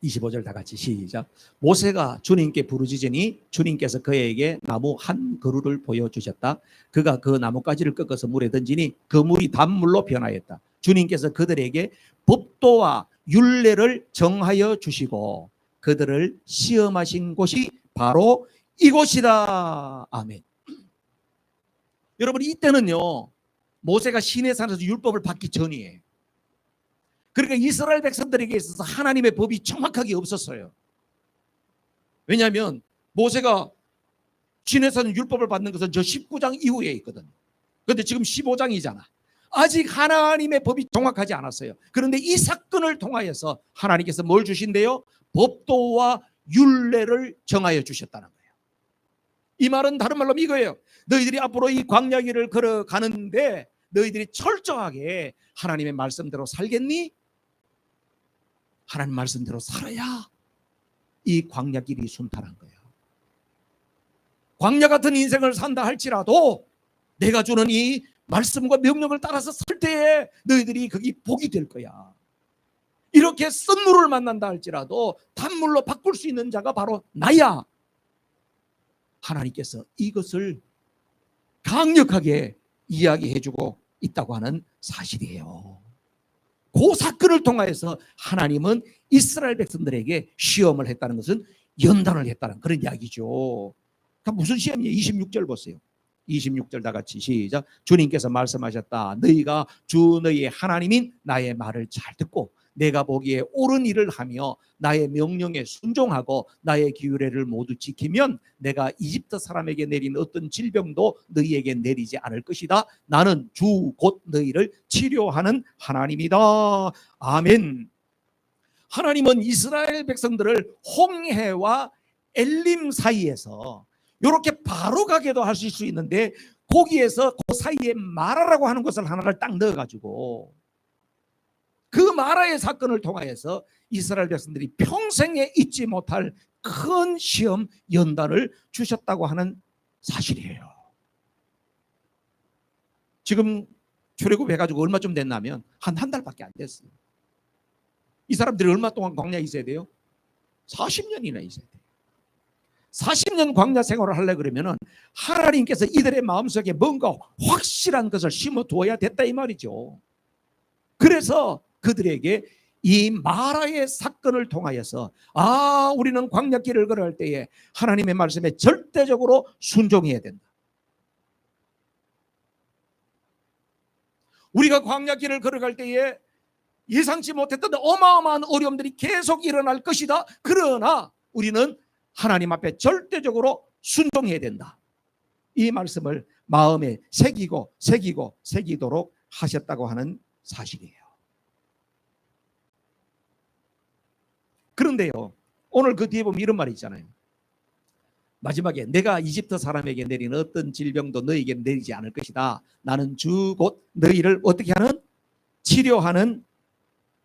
25절 다 같이 시작. 모세가 주님께 부르짖으니 주님께서 그에게 나무 한 그루를 보여주셨다. 그가 그 나뭇가지를 꺾어서 물에 던지니 그 물이 단물로 변하였다. 주님께서 그들에게 법도와 율례를 정하여 주시고 그들을 시험하신 곳이 바로 이곳이다. 아멘. 여러분 이때는요 모세가 시내산에서 율법을 받기 전이에요. 그러니까 이스라엘 백성들에게 있어서 하나님의 법이 정확하게 없었어요. 왜냐하면 모세가 시내산 율법을 받는 것은 저 19장 이후에 있거든요. 그런데 지금 15장이잖아. 아직 하나님의 법이 정확하지 않았어요. 그런데 이 사건을 통하여서 하나님께서 뭘 주신대요? 법도와 율례를 정하여 주셨다는 거예요. 이 말은 다른 말로 이거예요. 너희들이 앞으로 이 광야길을 걸어가는데 너희들이 철저하게 하나님의 말씀대로 살겠니? 하나님 말씀대로 살아야 이 광야길이 순탄한 거예요. 광야 같은 인생을 산다 할지라도 내가 주는 이 말씀과 명령을 따라서 살 때에 너희들이 거기 복이 될 거야. 이렇게 쓴물을 만난다 할지라도 단물로 바꿀 수 있는 자가 바로 나야. 하나님께서 이것을 강력하게 이야기해주고 있다고 하는 사실이에요. 그 사건을 통하여서 하나님은 이스라엘 백성들에게 시험을 했다는 것은 연단을 했다는 그런 이야기죠. 그러니까 무슨 시험이에요? 26절 보세요. 26절 다 같이 시작. 주님께서 말씀하셨다. 너희가 주 너희의 하나님인 나의 말을 잘 듣고 내가 보기에 옳은 일을 하며 나의 명령에 순종하고 나의 규례를 모두 지키면 내가 이집트 사람에게 내린 어떤 질병도 너희에게 내리지 않을 것이다. 나는 주 곧 너희를 치료하는 하나님이다. 아멘. 하나님은 이스라엘 백성들을 홍해와 엘림 사이에서 이렇게 바로 가게도 하실 수 있는데 거기에서 그 사이에 마라라고 하는 것을 하나를 딱 넣어가지고 그 마라의 사건을 통하여서 이스라엘 백성들이 평생에 잊지 못할 큰 시험 연단을 주셨다고 하는 사실이에요. 지금 출애굽해가지고 얼마쯤 됐냐면 한 달밖에 안 됐어요. 이 사람들이 얼마 동안 광야에 있어야 돼요? 40년이나 있어야 돼요. 40년 광야 생활을 하려고 그러면 하나님께서 이들의 마음속에 뭔가 확실한 것을 심어두어야 됐다 이 말이죠. 그래서 그들에게 이 마라의 사건을 통하여서 우리는 광야길을 걸어갈 때에 하나님의 말씀에 절대적으로 순종해야 된다. 우리가 광야길을 걸어갈 때에 예상치 못했던 어마어마한 어려움들이 계속 일어날 것이다. 그러나 우리는 하나님 앞에 절대적으로 순종해야 된다. 이 말씀을 마음에 새기도록 하셨다고 하는 사실이에요. 그런데요, 오늘 그 뒤에 보면 이런 말이 있잖아요. 마지막에 내가 이집트 사람에게 내린 어떤 질병도 너에게 내리지 않을 것이다. 나는 주 곧 너희를 어떻게 하는? 치료하는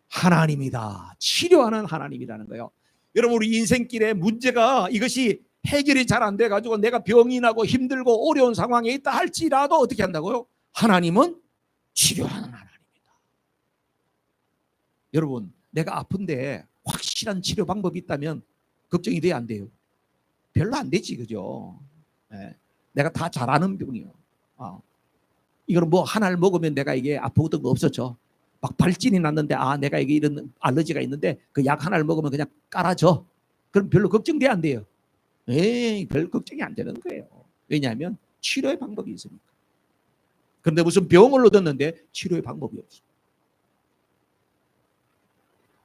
하나님이다. 치료하는 하나님이라는 거예요. 여러분, 우리 인생길에 문제가 이것이 해결이 잘 안 돼가지고 내가 병이 나고 힘들고 어려운 상황에 있다 할지라도 어떻게 한다고요? 하나님은 치료하는 하나님이다. 여러분, 내가 아픈데 확실한 치료 방법이 있다면 걱정이 돼야 안 돼요? 별로 안 되지, 그죠? 네. 내가 다 잘하는 병이에요. 이거는 뭐 하나를 먹으면 내가 이게 아프던 거 없었죠. 막 발진이 났는데 내가 이게 이런 알러지가 있는데 그 약 하나를 먹으면 그냥 깔아져. 그럼 별로 걱정돼 안 돼요? 별 걱정이 안 되는 거예요. 왜냐하면 치료의 방법이 있으니까. 그런데 무슨 병을 얻었는데 치료의 방법이 없어.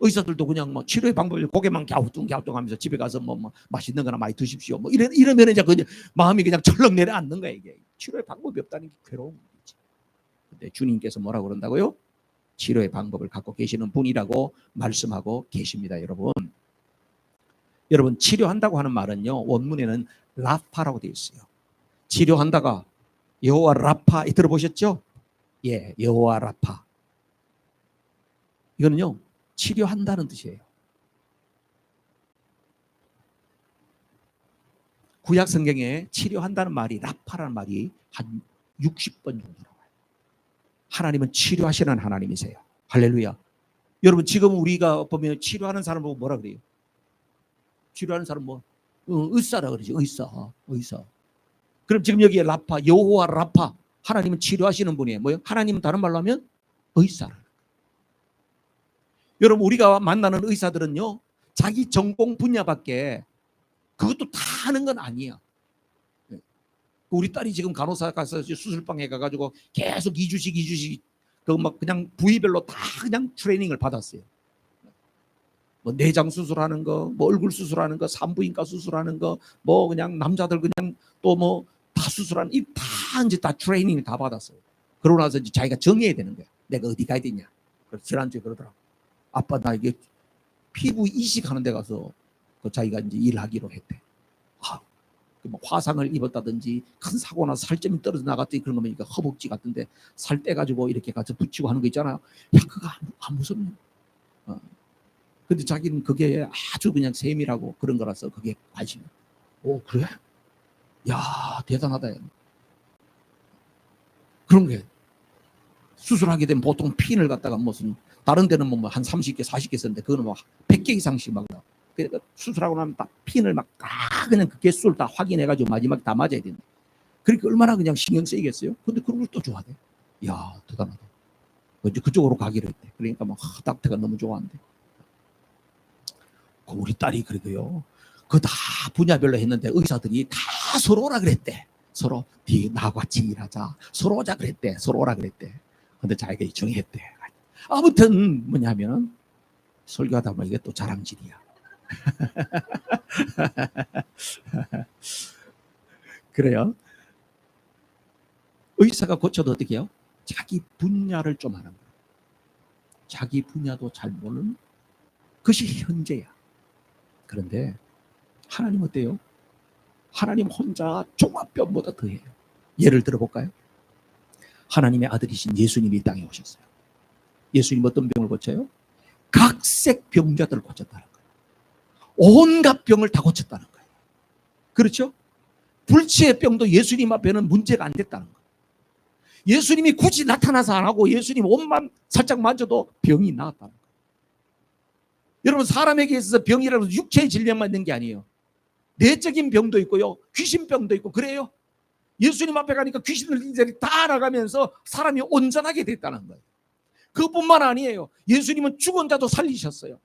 의사들도 그냥 뭐 치료의 방법을 고개만 갸우뚱하면서 집에 가서 뭐 맛있는 거나 많이 드십시오. 뭐 이러면 이제 그냥 마음이 그냥 철렁 내려앉는 거야, 이게. 치료의 방법이 없다는 게 괴로운 거지. 근데 주님께서 뭐라고 그런다고요? 치료의 방법을 갖고 계시는 분이라고 말씀하고 계십니다, 여러분. 여러분, 치료한다고 하는 말은요, 원문에는 라파라고 되어 있어요. 치료한다가 여호와 라파 들어보셨죠? 예, 여호와 라파. 이거는요, 치료한다는 뜻이에요. 구약 성경에 치료한다는 말이, 라파라는 말이 한 60번 정도 나와요. 하나님은 치료하시는 하나님이세요. 할렐루야. 여러분, 지금 우리가 보면 치료하는 사람 보고 뭐라 그래요? 치료하는 사람 의사라 그러죠. 의사. 그럼 지금 여기에 라파, 여호와 라파, 하나님은 치료하시는 분이에요. 뭐예요? 하나님은 다른 말로 하면 의사라. 여러분, 우리가 만나는 의사들은요, 자기 전공 분야밖에 그것도 다 하는 건 아니야. 우리 딸이 지금 간호사 가서 수술방에 가가지고 계속 2주씩 막 그냥 부위별로 다 그냥 트레이닝을 받았어요. 뭐 내장 수술하는 거, 뭐 얼굴 수술하는 거, 산부인과 수술하는 거, 뭐 그냥 남자들 그냥 또 뭐 다 수술하는, 이 다 이제 다 트레이닝을 다 받았어요. 그러고 나서 이제 자기가 정해야 되는 거야. 내가 어디 가야 되냐. 그래서 지난주에 그러더라고. 아빠, 나 이게 피부 이식하는 데 가서 그 자기가 이제 일하기로 했대. 뭐 화상을 입었다든지 큰 사고 나서 살점이 떨어져 나갔더니 그런 거면 허벅지 같은데 살 떼가지고 이렇게 가서 붙이고 하는 거 있잖아요. 야, 그거 안 무섭네. 근데 자기는 그게 아주 그냥 세밀하고 그런 거라서 그게 관심이야. 오, 그래? 야, 대단하다. 그런 게 수술하게 되면 보통 핀을 갖다가 무슨 다른 데는 뭐 한 30개, 40개 쓰는데 그거는 뭐 100개 이상씩 막. 그러니까 수술하고 나면 딱 핀을 막 다 그냥 그 개수를 다 확인해가지고 마지막에 다 맞아야 된다. 그러니까 얼마나 그냥 신경 쓰이겠어요? 근데 그런 걸 또 좋아하네. 이야, 대단하다. 이제 그쪽으로 가기로 했대. 그러니까 막 닥터가 너무 좋아한대. 우리 딸이 그러고요. 그 다 분야별로 했는데 의사들이 다 서로 오라 그랬대. 서로 나하고 같이 일하자. 서로 오자 그랬대. 서로 오라 그랬대. 근데 자기가 정했대. 아무튼 뭐냐면 설교하다 보면 이게 또 자랑질이야. 그래요. 의사가 고쳐도 어떻게 해요? 자기 분야를 좀 하는 거예요. 자기 분야도 잘 모르는 그것이 현재야. 그런데 하나님 어때요? 하나님 혼자 종합병보다 더해요. 예를 들어볼까요? 하나님의 아들이신 예수님이 이 땅에 오셨어요. 예수님 어떤 병을 고쳐요? 각색 병자들을 고쳤다는 거예요. 온갖 병을 다 고쳤다는 거예요. 그렇죠? 불치의 병도 예수님 앞에는 문제가 안 됐다는 거예요. 예수님이 굳이 나타나서 안 하고 예수님 옷만 살짝 만져도 병이 나았다는 거예요. 여러분, 사람에게 있어서 병이라도 육체의 질병만 있는 게 아니에요. 내적인 병도 있고요, 귀신병도 있고 그래요. 예수님 앞에 가니까 귀신들이 다 나가면서 사람이 온전하게 됐다는 거예요. 그뿐만 아니에요. 예수님은 죽은 자도 살리셨어요.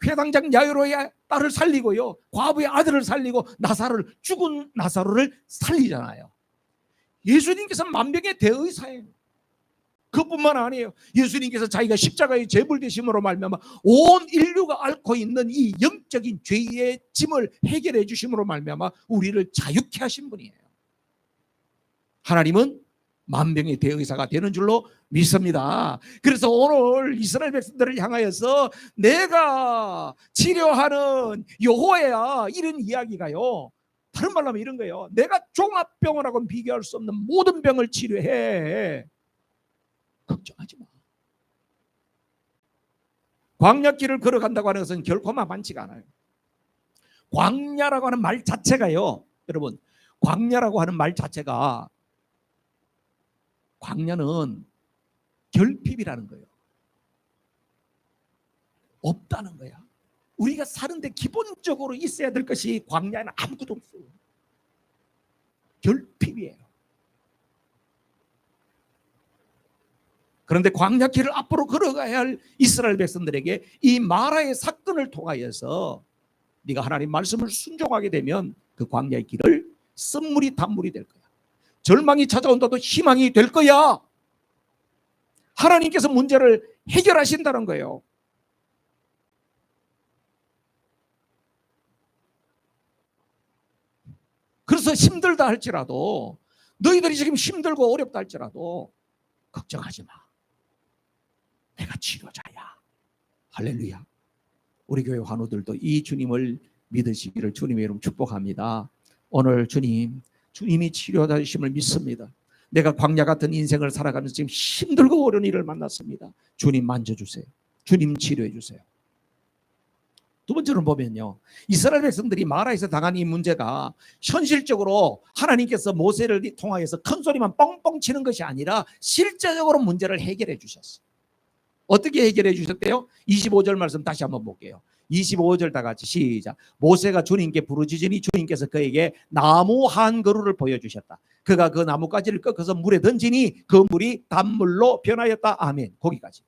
회당장 야이로의 딸을 살리고요, 과부의 아들을 살리고 죽은 나사로를 살리잖아요. 예수님께서 만병의 대의사예요. 그뿐만 아니에요. 예수님께서 자기가 십자가의 제물 되심으로 말미암아 온 인류가 앓고 있는 이 영적인 죄의 짐을 해결해 주심으로 말미암아 우리를 자유케 하신 분이에요. 하나님은 만병의 대의사가 되는 줄로 믿습니다. 그래서 오늘 이스라엘 백성들을 향하여서 내가 치료하는 여호와야, 이런 이야기가요, 다른 말로 하면 이런 거예요. 내가 종합병원하고는 비교할 수 없는 모든 병을 치료해. 걱정하지 마. 광야길을 걸어간다고 하는 것은 결코 만만치가 않아요. 광야라고 하는 말 자체가요, 여러분, 광야라고 하는 말 자체가, 광야는 결핍이라는 거예요. 없다는 거야. 우리가 사는데 기본적으로 있어야 될 것이 광야에는 아무것도 없어요. 결핍이에요. 그런데 광야길을 앞으로 걸어가야 할 이스라엘 백성들에게 이 마라의 사건을 통하여서 네가 하나님 말씀을 순종하게 되면 그 광야의 길을 쓴물이 단물이 될 거야. 절망이 찾아온다도 희망이 될 거야. 하나님께서 문제를 해결하신다는 거예요. 그래서 힘들다 할지라도, 너희들이 지금 힘들고 어렵다 할지라도 걱정하지 마. 내가 치료자야. 할렐루야. 우리 교회 환우들도 이 주님을 믿으시기를 주님의 이름 축복합니다. 오늘 주님이 치료자이심을 믿습니다. 내가 광야 같은 인생을 살아가면서 지금 힘들고 어려운 일을 만났습니다. 주님 만져주세요. 주님 치료해 주세요. 두 번째로 보면요, 이스라엘 백성들이 마라에서 당한 이 문제가 현실적으로 하나님께서 모세를 통하여서 큰 소리만 뻥뻥 치는 것이 아니라 실제적으로 문제를 해결해 주셨어요. 어떻게 해결해 주셨대요? 25절 말씀 다시 한번 볼게요. 25절 다 같이 시작. 모세가 주님께 부르짖으니 주님께서 그에게 나무 한 그루를 보여주셨다. 그가 그 나뭇가지를 꺾어서 물에 던지니 그 물이 단물로 변하였다. 아멘. 거기까지.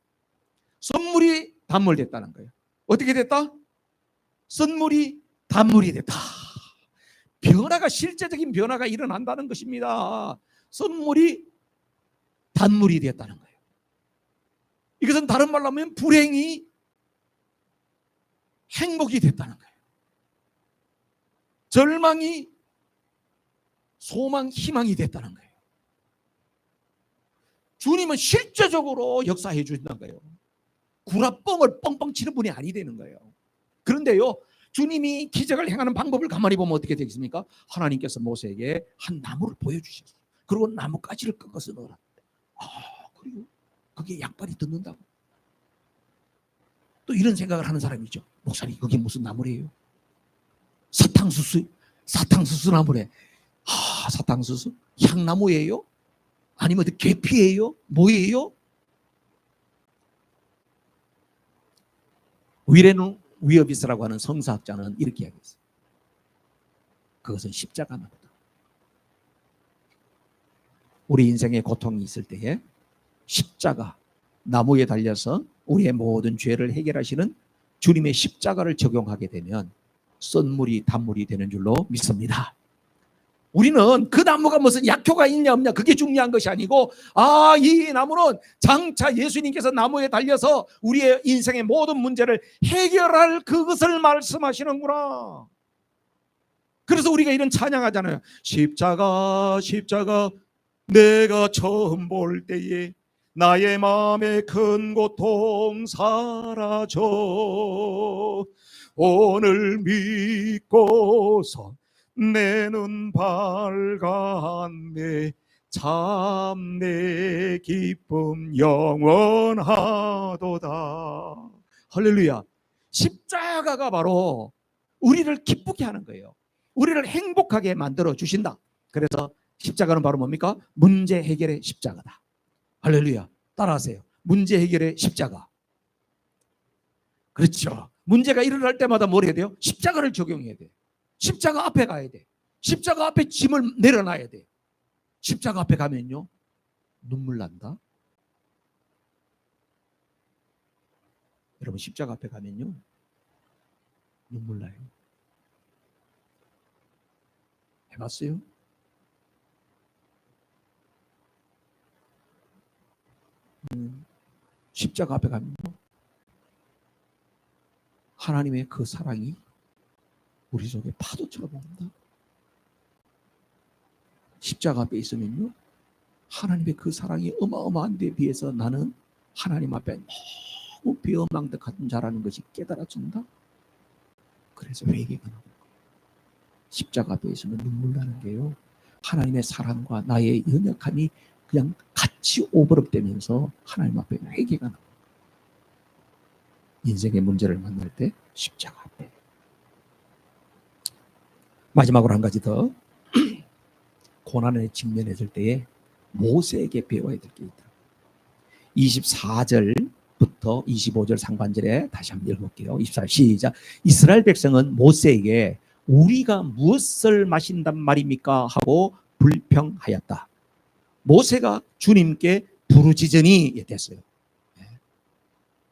썬물이 단물 됐다는 거예요. 어떻게 됐다? 썬물이 단물이 됐다. 변화가, 실제적인 변화가 일어난다는 것입니다. 썬물이 단물이 됐다는 거예요. 이것은 다른 말로 하면 불행이 행복이 됐다는 거예요. 절망이 소망, 희망이 됐다는 거예요. 주님은 실제적으로 역사해 주신다는 거예요. 구라뻥을 뻥뻥 치는 분이 아니 되는 거예요. 그런데요, 주님이 기적을 행하는 방법을 가만히 보면 어떻게 되겠습니까? 하나님께서 모세에게 한 나무를 보여주셨어요. 그리고 나뭇가지를 꺾어서 넣어라. 그리고 그게 약발이 듣는다고. 또 이런 생각을 하는 사람이 있죠. 목사님, 그게 무슨 나무래요? 사탕수수 나무래. 사탕수수? 향나무예요? 아니면 계피예요? 뭐예요? 위레누 위어비스라고 하는 성사학자는 이렇게 이야기했어요. 그것은 십자가나무다. 우리 인생에 고통이 있을 때에 십자가, 나무에 달려서 우리의 모든 죄를 해결하시는 주님의 십자가를 적용하게 되면 썬물이 단물이 되는 줄로 믿습니다. 우리는 그 나무가 무슨 약효가 있냐 없냐 그게 중요한 것이 아니고, 이 나무는 장차 예수님께서 나무에 달려서 우리의 인생의 모든 문제를 해결할 그것을 말씀하시는구나. 그래서 우리가 이런 찬양하잖아요. 십자가 십자가 내가 처음 볼 때에 나의 마음의 큰 고통 사라져 오늘 믿고서 내 눈 밝았네 참 내 기쁨 영원하도다. 할렐루야. 십자가가 바로 우리를 기쁘게 하는 거예요. 우리를 행복하게 만들어 주신다. 그래서 십자가는 바로 뭡니까? 문제 해결의 십자가다. 할렐루야. 따라하세요. 문제 해결의 십자가. 그렇죠. 문제가 일어날 때마다 뭘 해야 돼요? 십자가를 적용해야 돼. 십자가 앞에 가야 돼. 십자가 앞에 짐을 내려놔야 돼. 십자가 앞에 가면요, 눈물 난다. 여러분, 십자가 앞에 가면요, 눈물 나요. 해봤어요? 십자가 앞에 가면 하나님의 그 사랑이 우리 속에 파도처럼 옵니다. 십자가 앞에 있으면요, 하나님의 그 사랑이 어마어마한 데 비해서 나는 하나님 앞에 너무 비어망덕 같은 자라는 것이 깨달아진다. 그래서 회개가 나고, 십자가 앞에 있으면 눈물 나는 게요, 하나님의 사랑과 나의 연약함이 그냥 같이 오버랩되면서 하나님 앞에 회개가 나고, 인생의 문제를 만날 때 십자가 앞에. 마지막으로 한 가지 더, 고난에 직면했을 때에 모세에게 배워야 될 게 있다. 24절부터 25절 상반절에 다시 한번 읽어볼게요. 24절 시작. 이스라엘 백성은 모세에게 우리가 무엇을 마신단 말입니까? 하고 불평하였다. 모세가 주님께 부르짖으니 됐어요.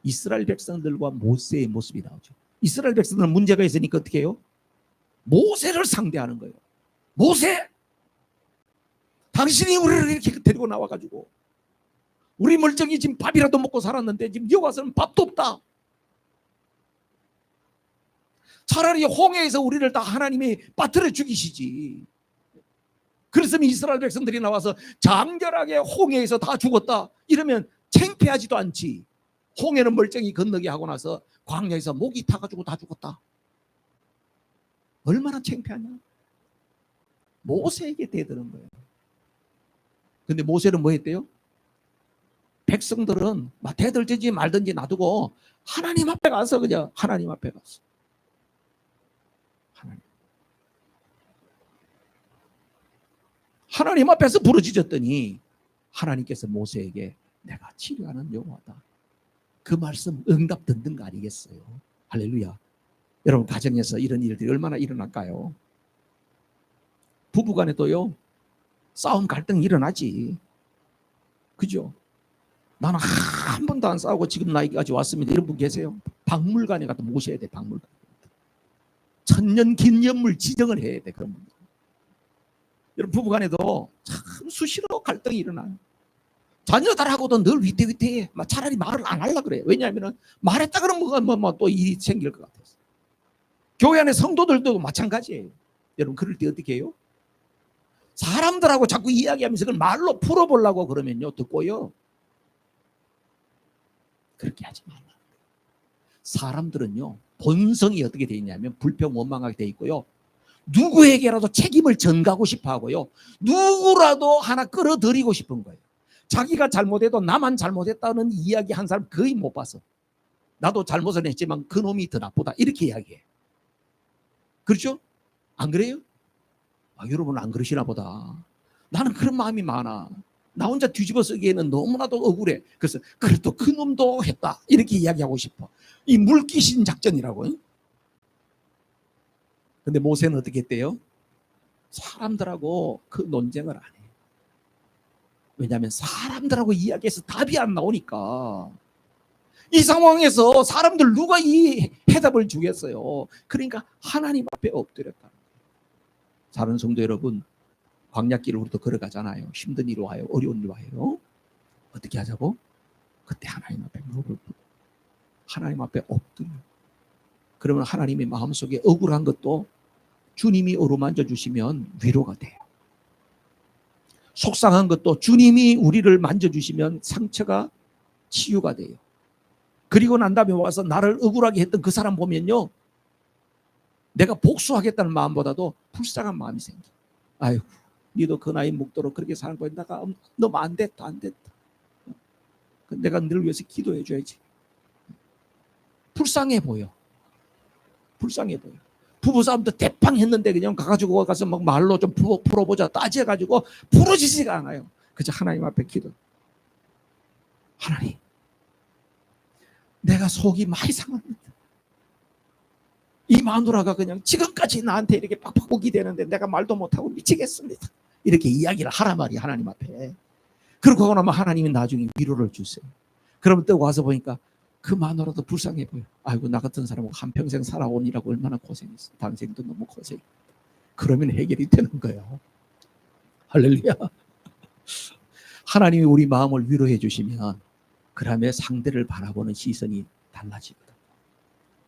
이스라엘 백성들과 모세의 모습이 나오죠. 이스라엘 백성들은 문제가 있으니까 어떻게 해요? 모세를 상대하는 거예요. 모세! 당신이 우리를 이렇게 데리고 나와가지고 우리 멀쩡히 지금 밥이라도 먹고 살았는데 지금 여기 와서는 밥도 없다. 차라리 홍해에서 우리를 다 하나님이 빠뜨려 죽이시지. 그랬으면 이스라엘 백성들이 나와서 장결하게 홍해에서 다 죽었다 이러면 창피하지도 않지. 홍해는 멀쩡히 건너게 하고 나서 광야에서 목이 타가지고 다 죽었다. 얼마나 창피하냐. 모세에게 대드는 거예요. 근데 모세는 뭐 했대요? 백성들은 막 대들든지 말든지 놔두고 하나님 앞에 가서 그냥 하나님 앞에 갔어. 하나님 앞에서 부르짖었더니 하나님께서 모세에게 내가 치료하는 여호와다. 그 말씀 응답 듣는 거 아니겠어요? 할렐루야. 여러분 가정에서 이런 일들이 얼마나 일어날까요? 부부간에도요 싸움 갈등이 일어나지. 그죠? 나는 한 번도 안 싸우고 지금 나이까지 왔습니다. 이런 분 계세요? 박물관에 가서 모셔야 돼. 박물관. 천년 기념물 지정을 해야 돼. 그런 분들. 여러분 부부간에도 참 수시로 갈등이 일어나요. 자녀들하고도 늘 위태위태해. 차라리 말을 안 하려고 그래요. 왜냐하면 말했다 그러면 또 일이 생길 것 같아서. 교회 안에 성도들도 마찬가지예요. 여러분 그럴 때 어떻게 해요? 사람들하고 자꾸 이야기하면서 그걸 말로 풀어보려고 그러면요 듣고요. 그렇게 하지 말라. 사람들은요 본성이 어떻게 되어 있냐면 불평원망하게 되어 있고요. 누구에게라도 책임을 전가하고 싶어 하고요. 누구라도 하나 끌어들이고 싶은 거예요. 자기가 잘못해도 나만 잘못했다는 이야기 한 사람 거의 못 봤어. 나도 잘못을 했지만 그 놈이 더 나쁘다 이렇게 이야기해. 그렇죠? 안 그래요? 여러분은 안 그러시나 보다. 나는 그런 마음이 많아. 나 혼자 뒤집어 쓰기에는 너무나도 억울해. 그래서 그래도 그 놈도 했다 이렇게 이야기하고 싶어. 이 물귀신 작전이라고요. 근데 모세는 어떻게 했대요? 사람들하고 그 논쟁을 안 해요. 왜냐하면 사람들하고 이야기해서 답이 안 나오니까. 이 상황에서 사람들 누가 이 해답을 주겠어요? 그러니까 하나님 앞에 엎드렸다. 사는 성도 여러분, 광야길을 우리도 걸어가잖아요. 힘든 일 와요. 어려운 일 와요. 어떻게 하자고? 그때 하나님 앞에 무릎을 꿇고 하나님 앞에 엎드려. 그러면 하나님의 마음속에 억울한 것도 주님이 어루만져 주시면 위로가 돼요. 속상한 것도 주님이 우리를 만져주시면 상처가 치유가 돼요. 그리고 난 다음에 와서 나를 억울하게 했던 그 사람 보면요, 내가 복수하겠다는 마음보다도 불쌍한 마음이 생겨. 아이고, 니도 그 나이 먹도록 그렇게 사는 거야. 내가 너무 안 됐다, 안 됐다. 내가 너를 위해서 기도해 줘야지. 불쌍해 보여. 불쌍해 보여. 부부싸움도 대빵 했는데 그냥 가가지고 가서 막 말로 좀 풀어보자 따져가지고 풀어지지가 않아요. 그저 하나님 앞에 기도. 하나님, 내가 속이 많이 상합니다. 이 마누라가 그냥 지금까지 나한테 이렇게 빡빡하게 되는데 내가 말도 못하고 미치겠습니다. 이렇게 이야기를 하란 말이야, 하나님 앞에. 그러고 나면 하나님이 나중에 위로를 주세요. 그러면 또 와서 보니까 그 마누라도 불쌍해 보여. 아이고, 나 같은 사람하고 한평생 살아오니라고 얼마나 고생했어. 당생도 너무 고생했다. 그러면 해결이 되는 거예요. 할렐루야. 하나님이 우리 마음을 위로해 주시면 그러면 상대를 바라보는 시선이 달라지거든.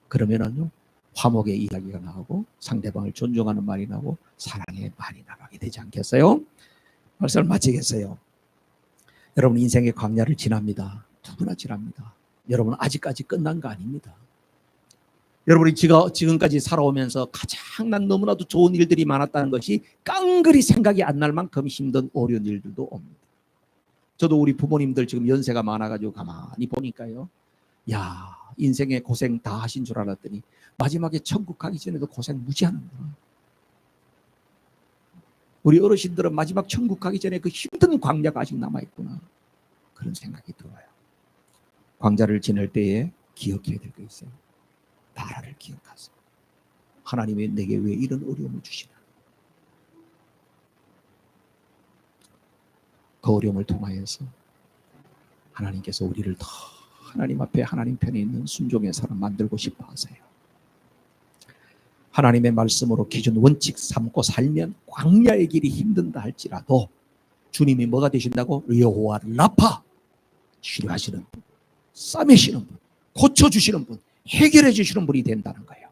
그러면은요, 화목의 이야기가 나오고 상대방을 존중하는 말이 나오고 사랑의 말이 나가게 되지 않겠어요? 말씀을 마치겠어요. 여러분 인생의 광야를 지납니다. 누구나 지납니다. 여러분 아직까지 끝난 거 아닙니다. 여러분이 지금까지 살아오면서 가장 난 너무나도 좋은 일들이 많았다는 것이 깡그리 생각이 안 날 만큼 힘든 어려운 일들도 옵니다. 저도 우리 부모님들 지금 연세가 많아가지고 가만히 보니까요, 야, 인생에 고생 다 하신 줄 알았더니 마지막에 천국 가기 전에도 고생 무지하는구나. 우리 어르신들은 마지막 천국 가기 전에 그 힘든 광야가 아직 남아있구나. 그런 생각이 들어요. 광야를 지낼 때에 기억해야 될 게 있어요. 나라를 기억하세요. 하나님이 내게 왜 이런 어려움을 주시나. 그 어려움을 통하여서 하나님께서 우리를 더 하나님 앞에 하나님 편에 있는 순종의 사람 만들고 싶어 하세요. 하나님의 말씀으로 기준 원칙 삼고 살면 광야의 길이 힘든다 할지라도 주님이 뭐가 되신다고? 여호와 라파, 치료하시는 분, 싸매시는 분, 고쳐주시는 분, 해결해 주시는 분이 된다는 거예요.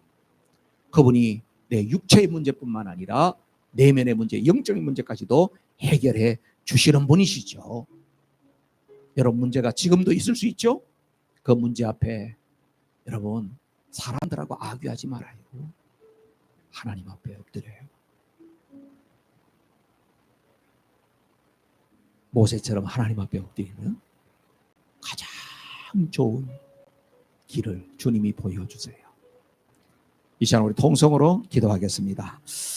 그분이 내 육체의 문제뿐만 아니라 내면의 문제, 영적인 문제까지도 해결해 주시는 분이시죠. 여러분 문제가 지금도 있을 수 있죠? 그 문제 앞에 여러분 사람들하고 악유하지 말아요. 하나님 앞에 엎드려요. 모세처럼 하나님 앞에 엎드리면 가장 좋은 길을 주님이 보여주세요. 이 시간 우리 통성으로 기도하겠습니다.